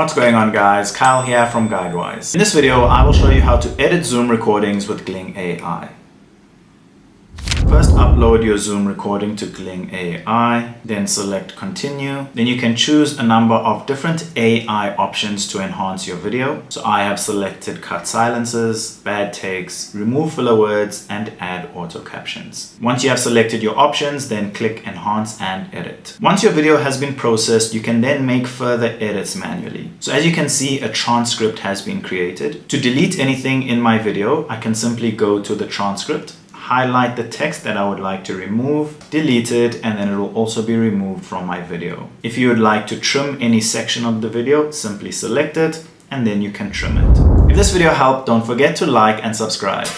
What's going on, guys? Kyle here from GuideWise. In this video, I will show you how to edit Zoom recordings with Gling AI. First, upload your Zoom recording to Gling AI, then select continue. Then you can choose a number of different AI options to enhance your video. So I have selected cut silences, bad takes, remove filler words, and add auto captions. Once you have selected your options, then click enhance and edit. Once your video has been processed, you can then make further edits manually. So as you can see, a transcript has been created. To delete anything in my video, I can simply go to the transcript, highlight the text that I would like to remove, delete it, and then it will also be removed from my video. If you would like to trim any section of the video, simply select it and then you can trim it. If this video helped, don't forget to like and subscribe.